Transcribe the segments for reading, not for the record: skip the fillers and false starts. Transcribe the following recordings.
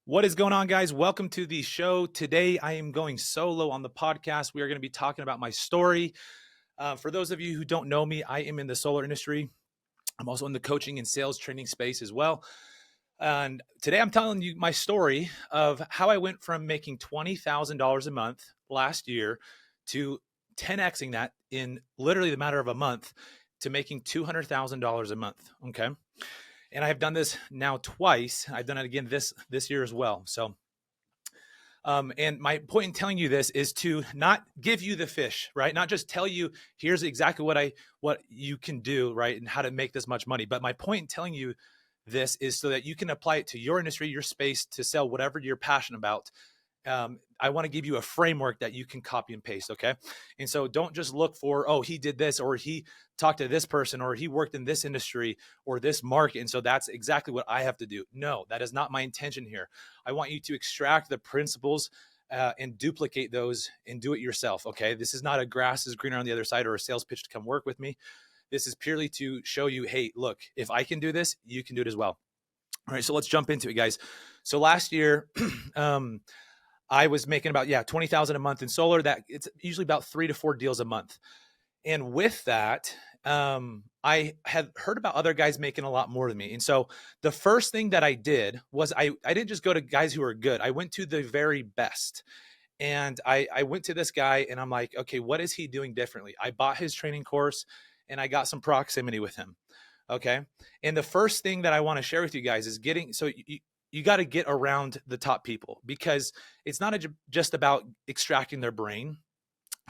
What is going on, guys? Welcome to the show. Today, I am going solo on the podcast. We are going to be talking about my story. For those of you who don't know me, I am in the solar industry. I'm also in the coaching and sales training space as well. And today, I'm telling you my story of how I went from making $20,000 a month last year to 10xing that in literally the matter of a month to making $200,000 a month. Okay. And I've done this now twice. I've done it again this year as well. So, and my point in telling you this is to not give you the fish, right? Not just tell you here's exactly what you can do, right, and how to make this much money. But my point in telling you this is so that you can apply it to your industry, your space, to sell whatever you're passionate about. I want to give you a framework that you can copy and paste. Okay. And so don't just look for, oh, he did this, or he talked to this person, or he worked in this industry or this market. And so that's exactly what I have to do. No, that is not my intention here. I want you to extract the principles and duplicate those and do it yourself. Okay. This is not a grass is greener on the other side or a sales pitch to come work with me. This is purely to show you, hey, look, if I can do this, you can do it as well. All right. So let's jump into it, guys. So last year, I was making about 20,000 a month in solar. That it's usually about 3 to 4 deals a month. And with that, I had heard about other guys making a lot more than me. And so the first thing that I did was I didn't just go to guys who are good. I went to the very best. And I went to this guy and I'm like, okay, what is he doing differently? I bought his training course and I got some proximity with him. Okay. And the first thing that I want to share with you guys is you got to get around the top people, because it's not just about extracting their brain.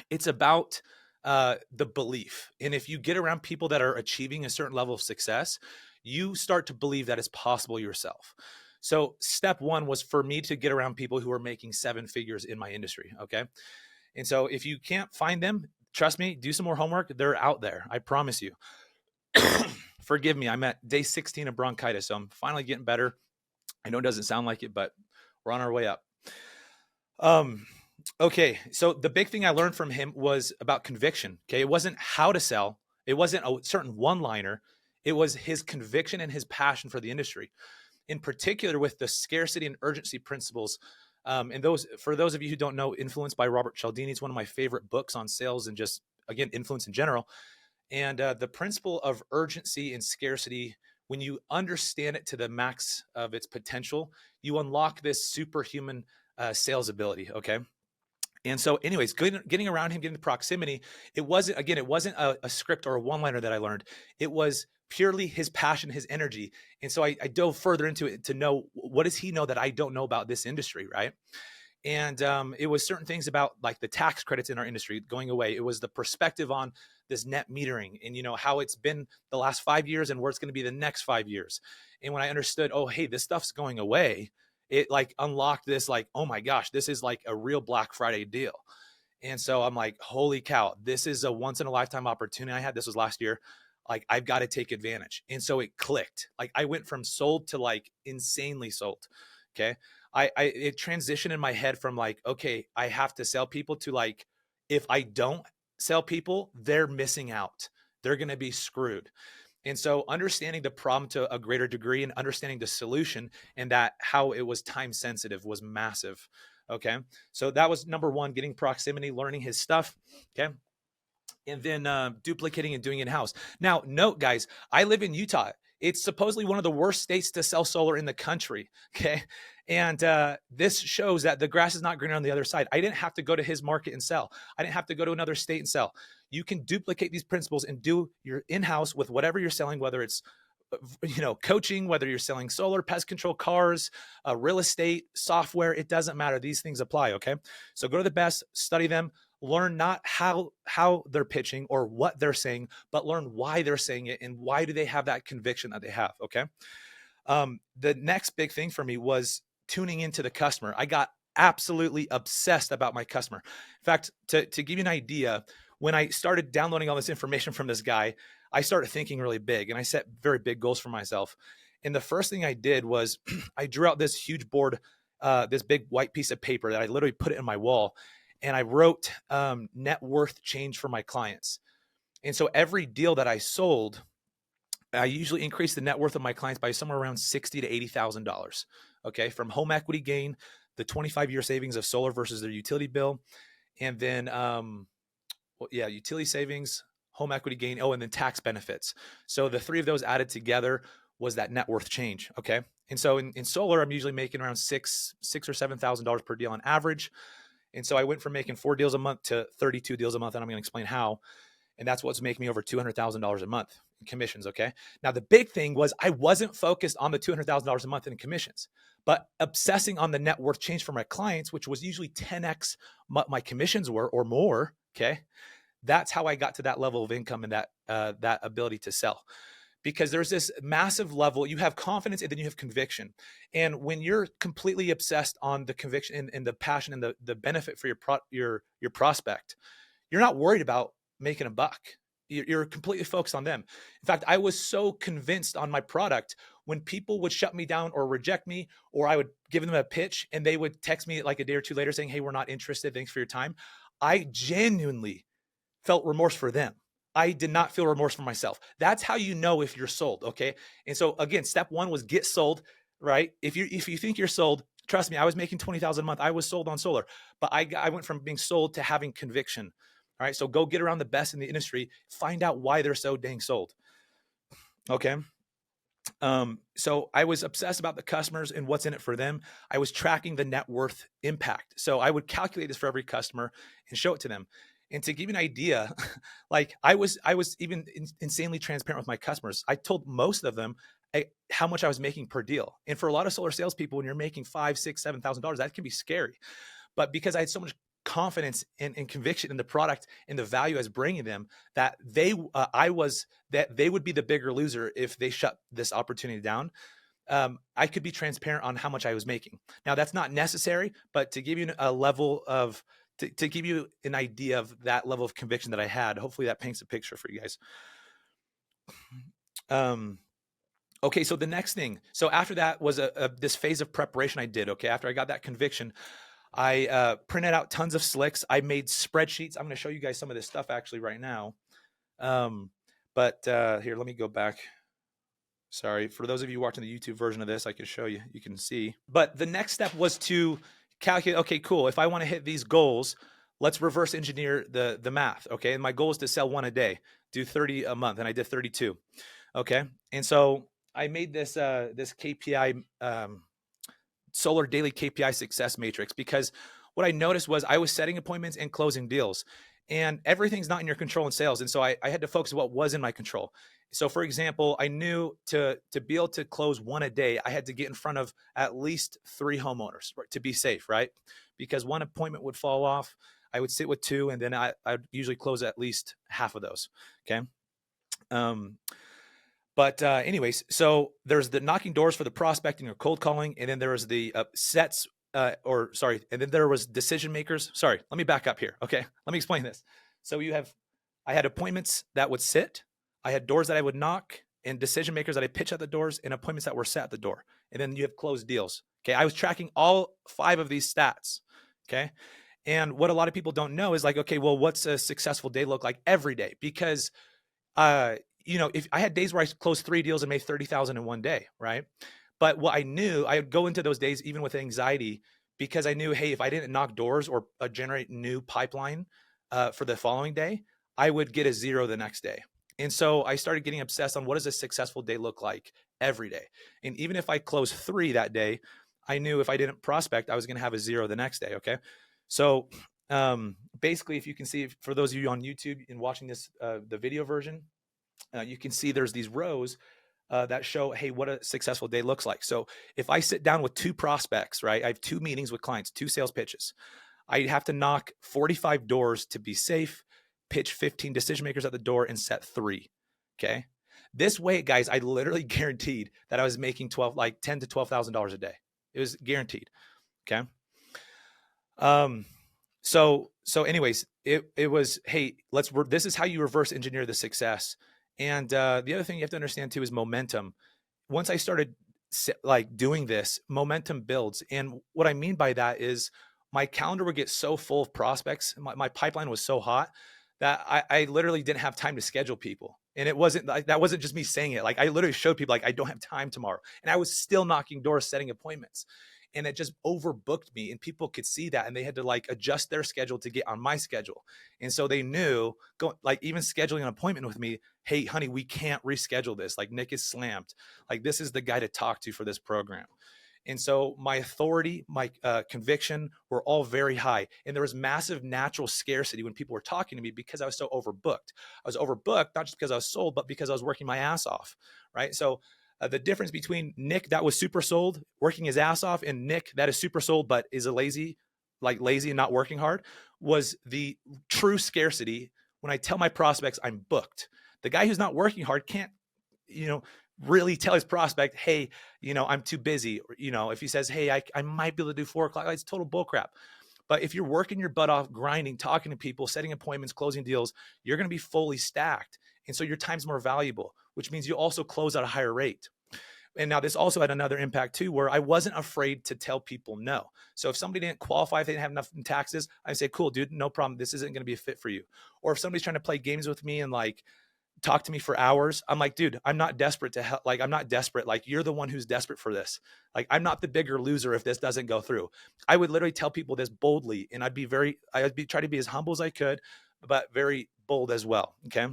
It's about the belief. And if you get around people that are achieving a certain level of success, you start to believe that it's possible yourself. So step one was for me to get around people who are making 7 figures in my industry. Okay. And so if you can't find them, trust me, do some more homework. They're out there. I promise you. Forgive me. I'm at day 16 of bronchitis. So I'm finally getting better. I know it doesn't sound like it, but we're on our way up. Okay. So the big thing I learned from him was about conviction. Okay. It wasn't how to sell. It wasn't a certain one-liner. It was his conviction and his passion for the industry, in particular with the scarcity and urgency principles. And for those of you who don't know, Influence by Robert Cialdini is one of my favorite books on sales and just, again, influence in general. And the principle of urgency and scarcity, when you understand it to the max of its potential, you unlock this superhuman sales ability. Okay. And so anyways, getting around him, getting the proximity, it wasn't a script or a one-liner that I learned. It was purely his passion, his energy. And so I dove further into it to know, what does he know that I don't know about this industry, right? And it was certain things about like the tax credits in our industry going away. It was the perspective on this net metering and, how it's been the last 5 years and where it's going to be the next 5 years. And when I understood, oh, hey, this stuff's going away, it like unlocked this, like, oh my gosh, this is like a real Black Friday deal. And so I'm like, holy cow, this is a once in a lifetime opportunity I had. This was last year. Like, I've got to take advantage. And so it clicked. Like, I went from sold to like insanely sold. Okay. It transitioned in my head from like, okay, I have to sell people, to like, if I don't sell people, they're missing out. They're going to be screwed. And so understanding the problem to a greater degree and understanding the solution and that how it was time sensitive was massive. Okay. So that was number one, getting proximity, learning his stuff. Okay. And then duplicating and doing it in-house. Now, note, guys, I live in Utah. It's supposedly one of the worst states to sell solar in the country. Okay. And this shows that the grass is not greener on the other side. I didn't have to go to his market and sell. I didn't have to go to another state and sell. You can duplicate these principles and do your in-house with whatever you're selling, whether it's coaching, whether you're selling solar, pest control, cars, real estate, software, it doesn't matter. These things apply. Okay. So go to the best, study them, learn not how they're pitching or what they're saying, but learn why they're saying it and why do they have that conviction that they have. Okay. The next big thing for me was tuning into the customer. I got absolutely obsessed about my customer. In fact, to give you an idea, when I started downloading all this information from this guy, I started thinking really big and I set very big goals for myself. And the first thing I did was I drew out this huge board, this big white piece of paper that I literally put it in my wall. And I wrote net worth change for my clients. And so every deal that I sold, I usually increase the net worth of my clients by somewhere around $60,000 to $80,000. okay, from home equity gain, the 25-year savings of solar versus their utility bill, and then utility savings, home equity gain, and then tax benefits. So the three of those added together was that net worth change. Okay. And so in solar, I'm usually making around six or $7,000 per deal on average. And so I went from making 4 deals a month to 32 deals a month, and I'm going to explain how. And that's what's making me over $200,000 a month in commissions. Okay. Now, the big thing was I wasn't focused on the $200,000 a month in commissions, but obsessing on the net worth change for my clients, which was usually 10x my commissions were or more. Okay. That's how I got to that level of income and that ability to sell. Because there's this massive level, you have confidence and then you have conviction. And when you're completely obsessed on the conviction and the passion and the benefit for your prospect, you're not worried about making a buck. You're completely focused on them. In fact, I was so convinced on my product, when people would shut me down or reject me, or I would give them a pitch and they would text me like a day or two later saying, hey, we're not interested. Thanks for your time. I genuinely felt remorse for them. I did not feel remorse for myself. That's how you know if you're sold. Okay. And so again, step one was get sold, right? If you think you're sold, trust me, I was making 20,000 a month. I was sold on solar, but I went from being sold to having conviction. All right. So go get around the best in the industry, find out why they're so dang sold. Okay. So I was obsessed about the customers and what's in it for them. I was tracking the net worth impact. So I would calculate this for every customer and show it to them. And to give you an idea, like I was even insanely transparent with my customers. I told most of them how much I was making per deal. And for a lot of solar salespeople, when you're making $5,000, $6,000, $7,000, that can be scary. But because I had so much confidence and conviction in the product and the value I was bringing them, that they would be the bigger loser if they shut this opportunity down. I could be transparent on how much I was making. Now, that's not necessary, but to give you a level of to give you an idea of that level of conviction that I had, hopefully that paints a picture for you guys. Okay, so the next thing, so after that was this phase of preparation I did. Okay, after I got that conviction, I printed out tons of slicks. I made spreadsheets. I'm going to show you guys some of this stuff actually right now. But here, let me go back. Sorry, for those of you watching the YouTube version of this, I can show you. You can see. But the next step was to calculate, okay, cool. If I want to hit these goals, let's reverse engineer the math. Okay. And my goal is to sell 1 a day, do 30 a month. And I did 32. Okay. And so I made this KPI, solar daily KPI success matrix, because what I noticed was I was setting appointments and closing deals, and everything's not in your control in sales. And so I had to focus on what was in my control. So for example, I knew to be able to close 1 a day, I had to get in front of at least 3 homeowners to be safe, right? Because 1 appointment would fall off. I would sit with 2, and then I'd usually close at least half of those. Okay. Anyways, so there's the knocking doors for the prospecting or cold calling. And then there was the and then there was decision makers. Sorry, let me back up here. Okay. Let me explain this. So I had appointments that would sit. I had doors that I would knock, and decision makers that I pitch at the doors, and appointments that were set at the door. And then you have closed deals. Okay. I was tracking all 5 of these stats. Okay. And what a lot of people don't know is like, okay, well, what's a successful day look like every day? Because, if I had days where I closed 3 deals and made 30,000 in one day, right? But what I knew, I would go into those days even with anxiety, because I knew, hey, if I didn't knock doors or generate new pipeline for the following day, I would get a 0 the next day. And so I started getting obsessed on what does a successful day look like every day. And even if I closed 3 that day, I knew if I didn't prospect, I was going to have a 0 the next day. Okay. So basically, if you can see, for those of you on YouTube and watching this, the video version, you can see there's these rows that show, hey, what a successful day looks like. So if I sit down with 2 prospects, right, I have 2 meetings with clients, 2 sales pitches. I have to knock 45 doors to be safe, pitch 15 decision makers at the door, and set 3. Okay. This way, guys, I literally guaranteed that I was making $10,000 to $12,000 a day. It was guaranteed. Okay. So anyways, it was, hey, this is how you reverse engineer the success. And the other thing you have to understand too is momentum. Once I started doing this, momentum builds. And what I mean by that is my calendar would get so full of prospects. My pipeline was so hot that I literally didn't have time to schedule people. And it wasn't like, that wasn't just me saying it. Like I literally showed people like, I don't have time tomorrow. And I was still knocking doors, setting appointments. And it just overbooked me, and people could see that, and they had to like adjust their schedule to get on my schedule. And so they knew, go like even scheduling an appointment with me, hey honey, we can't reschedule this. Like Nick is slammed. Like this is the guy to talk to for this program. And so my authority, my conviction were all very high. And there was massive natural scarcity when people were talking to me because I was so overbooked. I was overbooked, not just because I was sold, but because I was working my ass off, right? So the difference between Nick that was super sold, working his ass off, and Nick that is super sold, but is a lazy and not working hard, was the true scarcity. When I tell my prospects I'm booked, the guy who's not working hard can't, you know, really tell his prospect, hey, I'm too busy. Or, if he says, hey, I might be able to do 4 o'clock, it's total bullcrap. But if you're working your butt off, grinding, talking to people, setting appointments, closing deals, you're going to be fully stacked. And so your time's more valuable, which means you also close at a higher rate. And now this also had another impact too, where I wasn't afraid to tell people no. So if somebody didn't qualify, if they didn't have enough in taxes, I say, cool, dude, no problem. This isn't going to be a fit for you. Or if somebody's trying to play games with me and like talk to me for hours, I'm like, dude, I'm not desperate to help. Like, I'm not desperate. Like, you're the one who's desperate for this. Like, I'm not the bigger loser if this doesn't go through. I would literally tell people this boldly, and I'd try to be as humble as I could, but very bold as well. Okay.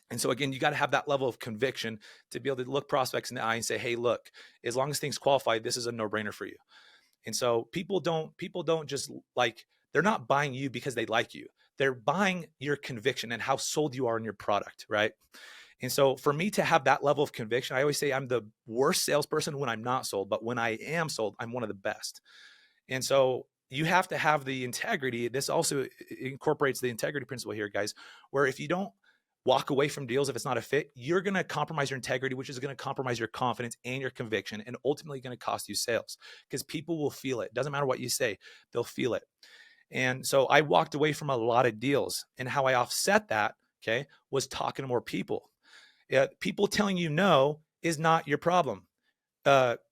And so again, you got to have that level of conviction to be able to look prospects in the eye and say, hey, look, as long as things qualify, this is a no-brainer for you. And so people don't just like, they're not buying you because they like you. They're buying your conviction and how sold you are in your product, right? And so for me to have that level of conviction, I always say I'm the worst salesperson when I'm not sold, but when I am sold, I'm one of the best. And so you have to have the integrity. This also incorporates the integrity principle here, guys, where if you don't walk away from deals if it's not a fit, you're going to compromise your integrity, which is going to compromise your confidence and your conviction, and ultimately going to cost you sales, because people will feel it. Doesn't matter what you say, they'll feel it. And so I walked away from a lot of deals, and how I offset that, okay, was talking to more people. People telling you no is not your problem.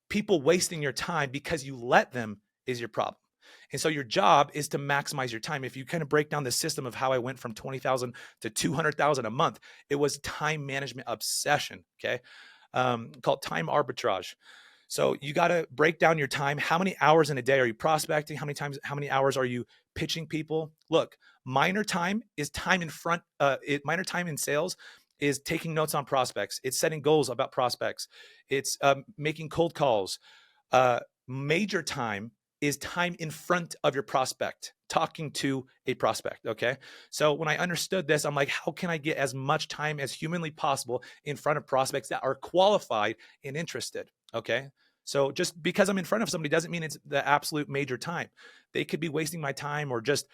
People wasting your time because you let them is your problem. And so your job is to maximize your time. If you kind of break down the system of how I went from 20,000 to 200,000 a month, it was time management obsession, okay? Called time arbitrage. So you got to break down your time. How many hours in a day are you prospecting? How many hours are you pitching people? Look, minor time is time in front. Minor time in sales is taking notes on prospects. It's setting goals about prospects. It's making cold calls. Major time is time in front of your prospect, talking to a prospect. Okay. So when I understood this, I'm like, how can I get as much time as humanly possible in front of prospects that are qualified and interested? Okay. So just because I'm in front of somebody doesn't mean it's the absolute major time. They could be wasting my time, or just,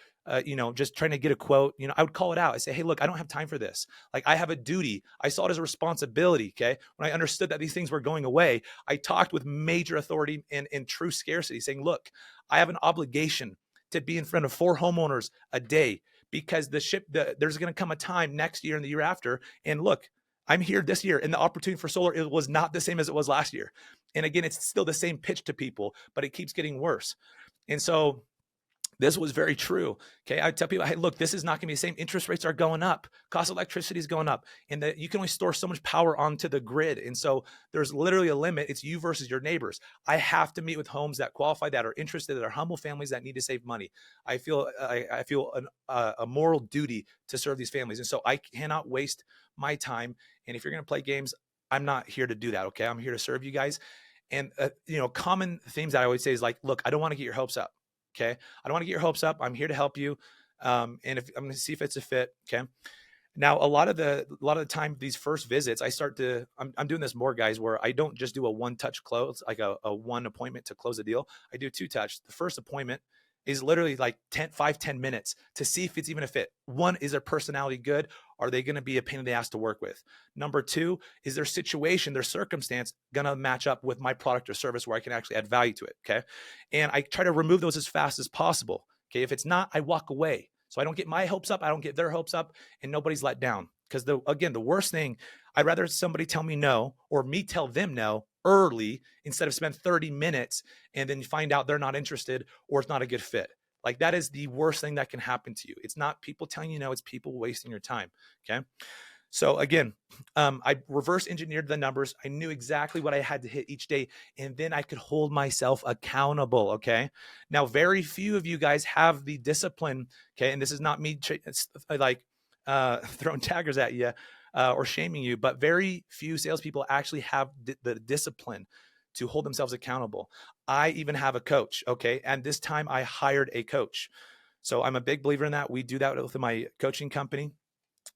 just trying to get a quote. I would call it out. I say, hey, look, I don't have time for this. Like, I have a duty. I saw it as a responsibility. Okay. When I understood that these things were going away, I talked with major authority and true scarcity, saying, look, I have an obligation to be in front of 4 homeowners a day, because there's going to come a time next year and the year after. And look, I'm here this year, and the opportunity for solar, it was not the same as it was last year. And again, it's still the same pitch to people, but it keeps getting worse. And so this was very true. Okay. I tell people, hey, look, this is not going to be the same. Interest rates are going up. Cost of electricity is going up, and that you can only store so much power onto the grid. And so there's literally a limit. It's you versus your neighbors. I have to meet with homes that qualify, that are interested, that are humble families that need to save money. I feel a moral duty to serve these families. And so I cannot waste my time. And if you're going to play games, I'm not here to do that. Okay. I'm here to serve you guys. And, common themes that I always say is like, look, I don't want to get your hopes up. Okay. I don't want to get your hopes up. I'm here to help you. And if I'm going to see if it's a fit. Okay. Now, a lot of the time, these first visits, I'm doing this more, guys, where I don't just do a 1-touch close, like a 1 appointment to close a deal. I do 2-touch. The first appointment is literally like 10 minutes to see if it's even a fit. 1, is their personality good? Are they going to be a pain in the ass to work with? Number 2, is their situation, their circumstance going to match up with my product or service where I can actually add value to it? Okay. And I try to remove those as fast as possible. Okay. If it's not, I walk away. So I don't get my hopes up. I don't get their hopes up, and nobody's let down. Because the worst thing, I'd rather somebody tell me no, or me tell them no early, instead of spend 30 minutes and then find out they're not interested or it's not a good fit. Like that is the worst thing that can happen to you. It's not people telling you no, it's people wasting your time. Okay. So again, I reverse engineered the numbers. I knew exactly what I had to hit each day, and then I could hold myself accountable. Okay. Now, very few of you guys have the discipline. Okay. And this is not me like throwing taggers at you or shaming you, but very few salespeople actually have the discipline to hold themselves accountable. I even have a coach. Okay. And this time I hired a coach. So I'm a big believer in that. We do that with my coaching company.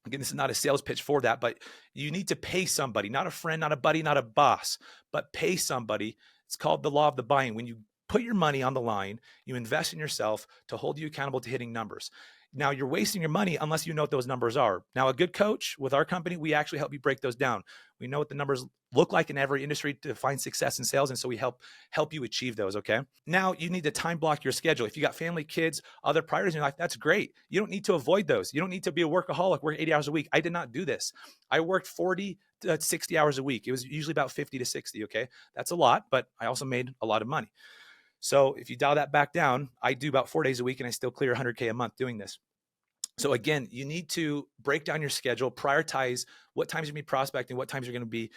Again, this is not a sales pitch for that, but you need to pay somebody, not a friend, not a buddy, not a boss, but pay somebody. It's called the law of the buy-in. When you put your money on the line, you invest in yourself to hold you accountable to hitting numbers. Now, you're wasting your money unless you know what those numbers are. Now, a good coach with our company, we actually help you break those down. We know what the numbers look like in every industry to find success in sales, and so we help you achieve those, okay? Now, you need to time block your schedule. If you got family, kids, other priorities in your life, that's great. You don't need to avoid those. You don't need to be a workaholic, work 80 hours a week. I did not do this. I worked 40 to 60 hours a week. It was usually about 50 to 60, okay? That's a lot, but I also made a lot of money. So if you dial that back down, I do about 4 days a week and I still clear 100K a month doing this. So again, you need to break down your schedule, prioritize what times you're going to be prospecting, what times you're going to be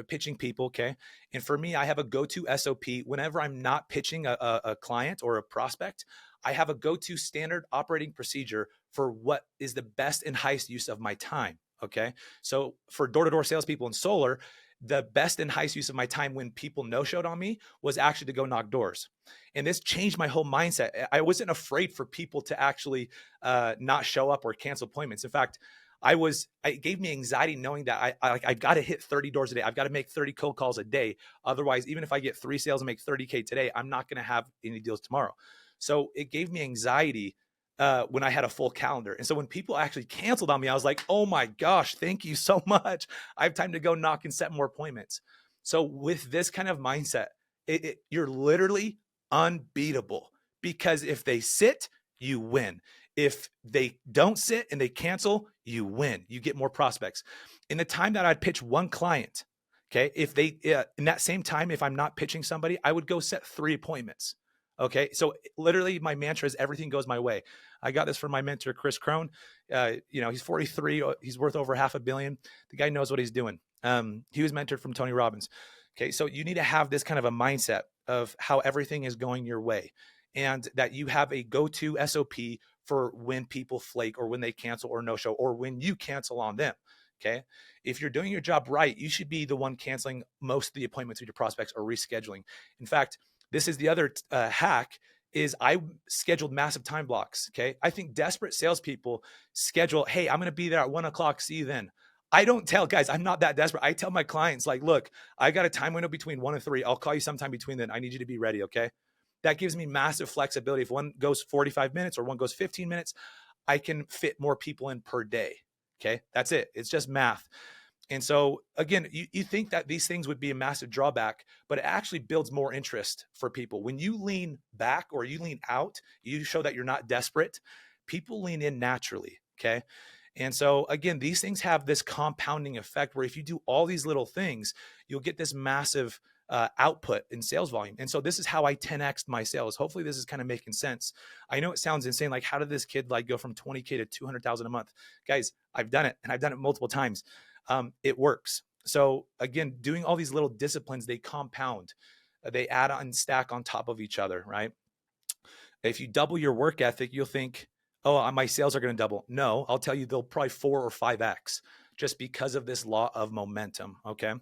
pitching people, okay? And for me, I have a go-to SOP. Whenever I'm not pitching a client or a prospect, I have a go-to standard operating procedure for what is the best and highest use of my time, okay? So for door-to-door salespeople in solar, the best and highest use of my time when people no-showed on me was actually to go knock doors. And this changed my whole mindset. I wasn't afraid for people to actually not show up or cancel appointments. In fact, it gave me anxiety knowing that I got to hit 30 doors a day. I've got to make 30 cold calls a day. Otherwise, even if I get 3 sales and make 30K today, I'm not going to have any deals tomorrow. So it gave me anxiety when I had a full calendar. And so when people actually canceled on me, I was like, oh my gosh, thank you so much. I have time to go knock and set more appointments. So with this kind of mindset, you're literally unbeatable, because if they sit, you win. If they don't sit and they cancel, you win. You get more prospects. In the time that I'd pitch one client, okay, if they, in that same time, if I'm not pitching somebody, I would go set 3 appointments. Okay. So literally my mantra is everything goes my way. I got this from my mentor, Chris Crone. He's 43. He's worth over $500 million. The guy knows what he's doing. He was mentored from Tony Robbins. Okay. So you need to have this kind of a mindset of how everything is going your way, and that you have a go-to SOP for when people flake or when they cancel or no show or when you cancel on them. Okay. If you're doing your job right, you should be the one canceling most of the appointments with your prospects or rescheduling. In fact, this is the other hack is I scheduled massive time blocks. Okay. I think desperate salespeople schedule, hey, I'm going to be there at 1:00. See you then. I don't tell guys, I'm not that desperate. I tell my clients like, look, I got a time window between 1 and 3. I'll call you sometime between then. I need you to be ready. Okay. That gives me massive flexibility. If one goes 45 minutes or one goes 15 minutes, I can fit more people in per day. Okay. That's it. It's just math. And so again, you think that these things would be a massive drawback, but it actually builds more interest for people. When you lean back or you lean out, you show that you're not desperate. People lean in naturally. Okay. And so again, these things have this compounding effect where if you do all these little things, you'll get this massive output in sales volume. And so this is how I 10x'd my sales. Hopefully this is kind of making sense. I know it sounds insane. Like, how did this kid like go from 20K to 200,000 a month? Guys, I've done it, and I've done it multiple times. It works. So again, doing all these little disciplines, they compound, they add on, stack on top of each other, right? If you double your work ethic, you'll think, oh, my sales are going to double. No, I'll tell you, they'll probably 4 or 5x just because of this law of momentum. Okay.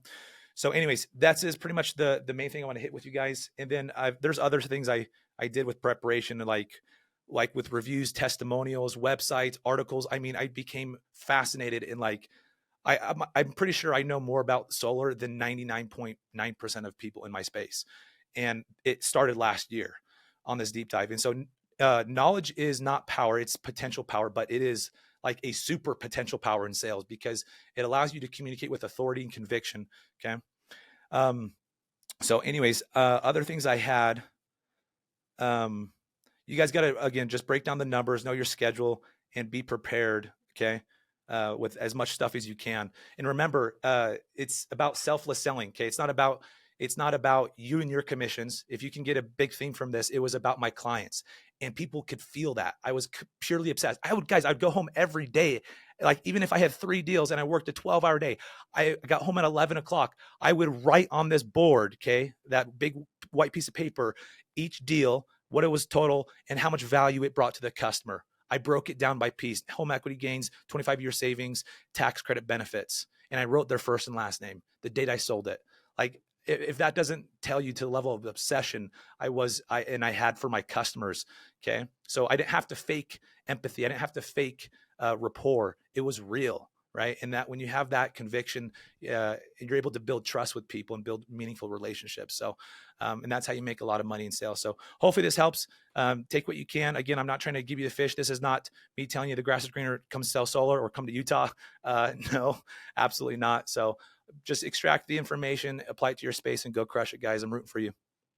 So anyways, is pretty much the main thing I want to hit with you guys. And then there's other things I did with preparation, like with reviews, testimonials, websites, articles. I mean, I became fascinated in like, I'm pretty sure I know more about solar than 99.9% of people in my space. And it started last year on this deep dive. And so knowledge is not power, it's potential power, but it is like a super potential power in sales because it allows you to communicate with authority and conviction. Okay. So anyways, other things I had, you guys got to, again, just break down the numbers, know your schedule, and be prepared. Okay. With as much stuff as you can. And remember, it's about selfless selling. Okay. It's not about It's not about you and your commissions. If you can get a big theme from this, it was about my clients, and people could feel that. I was purely obsessed. I'd go home every day. Like, even if I had 3 deals and I worked a 12-hour day, I got home at 11 o'clock. I would write on this board, okay, that big white piece of paper, each deal, what it was total, and how much value it brought to the customer. I broke it down by piece: home equity gains, 25-year savings, tax credit benefits. And I wrote their first and last name, the date I sold it. Like, if that doesn't tell you to the level of obsession I had for my customers. Okay. So I didn't have to fake empathy. I didn't have to fake rapport. It was real. Right. And that when you have that conviction, you're able to build trust with people and build meaningful relationships. So, and that's how you make a lot of money in sales. So hopefully this helps. Take what you can. Again, I'm not trying to give you the fish. This is not me telling you the grass is greener, come sell solar or come to Utah. No, absolutely not. So just extract the information, apply it to your space, and go crush it, guys. I'm rooting for you.